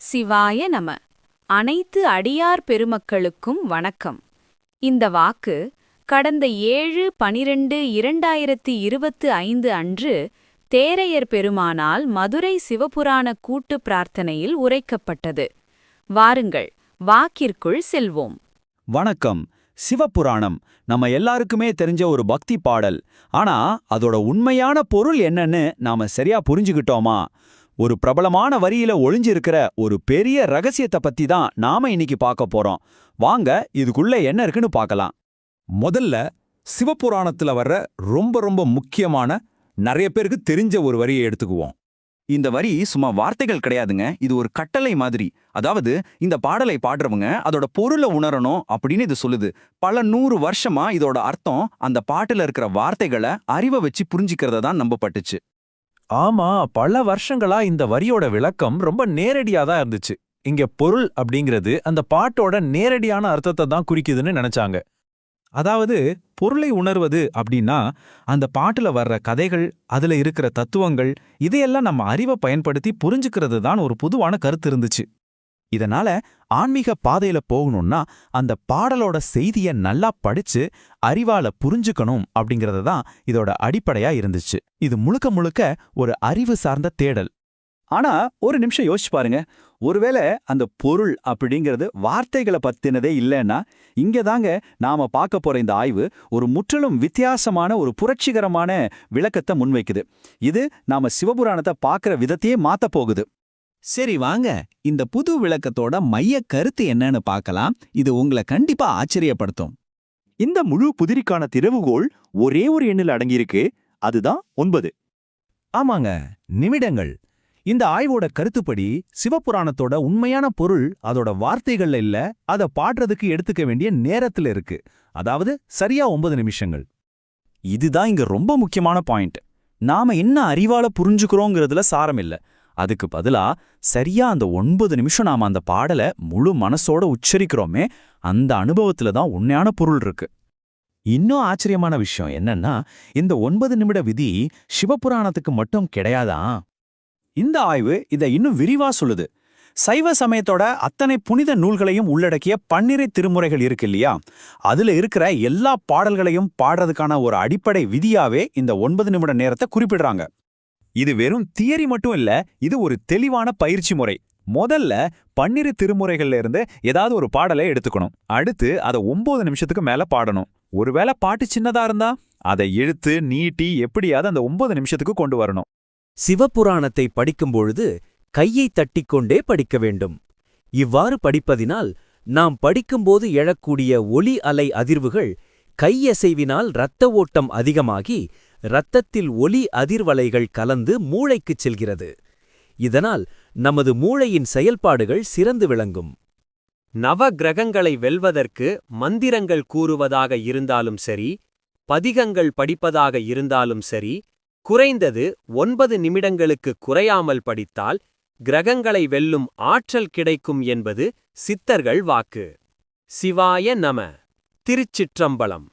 சிவாய நம. அனைத்து அடியார் பெருமக்களுக்கும் வணக்கம். இந்த வாக்கு கடந்த 7/12/2025 அன்று தேரையர் பெருமானால் மதுரை சிவபுராண கூட்டு பிரார்த்தனையில் உரைக்கப்பட்டது. வாருங்கள், வாக்கிற்குள் செல்வோம். வணக்கம். சிவபுராணம் நம்ம எல்லாருக்குமே தெரிஞ்ச ஒரு பக்தி பாடல். ஆனா அதோட உண்மையான பொருள் என்னன்னு நாம சரியா புரிஞ்சுக்கிட்டோமா? ஒரு பிரபலமான வரியில ஒளிஞ்சிருக்கிற ஒரு பெரிய ரகசியத்தை பத்தி தான் நாம இன்னைக்கு பார்க்க போறோம். வாங்க, இதுக்குள்ள என்ன இருக்குன்னு பார்க்கலாம். முதல்ல சிவபுராணத்துல வர்ற ரொம்ப முக்கியமான, நிறைய பேருக்கு தெரிஞ்ச ஒரு வரியை எடுத்துக்குவோம். இந்த வரி சும்மா வார்த்தைகள் கிடையாதுங்க, இது ஒரு கட்டளை மாதிரி. அதாவது இந்த பாடலை பாடுறவங்க அதோட பொருளை உணரணும் அப்படின்னு இது சொல்லுது. பல 100 வருஷமா இதோட அர்த்தம் அந்த பாட்டுல இருக்கிற வார்த்தைகளை அறிவை வச்சு புரிஞ்சிக்கிறத தான் நம்பப்பட்டுச்சு. ஆமா, பல வருஷங்களா இந்த வரியோட விளக்கம் ரொம்ப நேரடியா தான் இருந்துச்சு. இங்க பொருள் அப்படிங்கிறது அந்த பாட்டோட நேரடியான அர்த்தத்தை தான் குறிக்குதுன்னு நினைச்சாங்க. அதாவது பொருளை உணர்வது அப்படின்னா அந்த பாட்டுல வர்ற கதைகள், அதுல இருக்கிற தத்துவங்கள், இதையெல்லாம் நம்ம அறிவை பயன்படுத்தி புரிஞ்சுக்கிறது தான் ஒரு பொதுவான கருத்து இருந்துச்சு. இதனால ஆன்மீக பாதையில போகணும்னா அந்த பாடலோட செய்திய நல்லா படிச்சு அறிவால புரிஞ்சுக்கணும் அப்படிங்கறது தான் இதோட அடிப்படையா இருந்துச்சு. இது முழுக்க ஒரு அறிவு சார்ந்த தேடல். ஆனா ஒரு நிமிஷம் யோசிச்சு பாருங்க. ஒருவேளை அந்த பொருள் அப்படிங்கிறது வார்த்தைகளை பத்தினதே இல்லைன்னா, இங்கதாங்க நாம பார்க்க போற இந்த ஆய்வு ஒரு முற்றிலும் வித்தியாசமான, ஒரு புரட்சிகரமான விளக்கத்தை முன்வைக்குது. இது நாம சிவபுராணத்தை பார்க்கிற விதத்தையே மாத்த போகுது. சரி, வாங்க இந்த புது விளக்கத்தோட மைய கருத்து என்னன்னு பார்க்கலாம். இது உங்களை கண்டிப்பா ஆச்சரியப்படுத்தும். இந்த முழு புதிரிக்கான திறவுகோள் ஒரே ஒரு எண்ணில் அடங்கியிருக்கு. அதுதான் 9. ஆமாங்க, நிமிடங்கள். இந்த ஆய்வோட கருத்துப்படி சிவபுராணத்தோட உண்மையான பொருள் அதோட வார்த்தைகள்ல இல்ல, அதை பாடுறதுக்கு எடுத்துக்க வேண்டிய நேரத்துல இருக்கு. அதாவது சரியா 9 நிமிஷங்கள். இதுதான் இங்க ரொம்ப முக்கியமான பாயிண்ட். நாம என்ன அறிவால புரிஞ்சுக்கிறோங்கிறதுல சாரம் இல்ல. அதுக்கு பதிலா சரியா அந்த 9 நிமிஷம் நாம அந்த பாடலை முழு மனசோட உச்சரிக்கிறோமே, அந்த அனுபவத்துல தான் உண்மையான பொருள் இருக்கு. இன்னும் ஆச்சரியமான விஷயம் என்னன்னா, இந்த 9 நிமிட விதி சிவபுராணத்துக்கு மட்டும் கிடையாதான். இந்த ஆய்வு இதை இன்னும் விரிவா சொல்லுது. சைவ சமயத்தோட அத்தனை புனித நூல்களையும் உள்ளடக்கிய 12 திருமுறைகள் இருக்கு இல்லையா, அதுல இருக்கிற எல்லா பாடல்களையும் பாடுறதுக்கான ஒரு அடிப்படை விதியாவே இந்த 9 நிமிட நேரத்தை குறிப்பிடுறாங்க. இது வெறும் தியரி மட்டும் இல்ல, இது ஒரு தெளிவான பயிற்சி முறை. முதல்ல 12 திருமுறைகள்ல இருந்து ஏதாவது ஒரு பாடலை எடுத்துக்கணும். அடுத்து அதை 9 நிமிஷத்துக்கு மேல பாடணும். ஒருவேளை பாட்டு சின்னதா இருந்தா அதை இழுத்து நீட்டி எப்படியாவது அந்த 9 நிமிஷத்துக்கு கொண்டு வரணும். சிவபுராணத்தை படிக்கும்பொழுது கையை தட்டிக்கொண்டே படிக்க வேண்டும். இவ்வாறு படிப்பதினால் நாம் படிக்கும்போது எழக்கூடிய ஒலி அலை அதிர்வுகள் கையசைவினால் இரத்த ஓட்டம் அதிகமாகி இரத்தத்தில் ஒலி அதிர்வலைகள் கலந்து மூளைக்குச் செல்கிறது. இதனால் நமது மூளையின் செயல்பாடுகள் சிறந்து விளங்கும். நவ கிரகங்களை வெல்வதற்கு மந்திரங்கள் கூறுவதாக இருந்தாலும் சரி, பதிகங்கள் படிப்பதாக இருந்தாலும் சரி, குறைந்தது 9 நிமிடங்களுக்கு குறையாமல் படித்தால் கிரகங்களை வெல்லும் ஆற்றல் கிடைக்கும் என்பது சித்தர்கள் வாக்கு. சிவாய நம. திருச்சிற்றம்பலம்.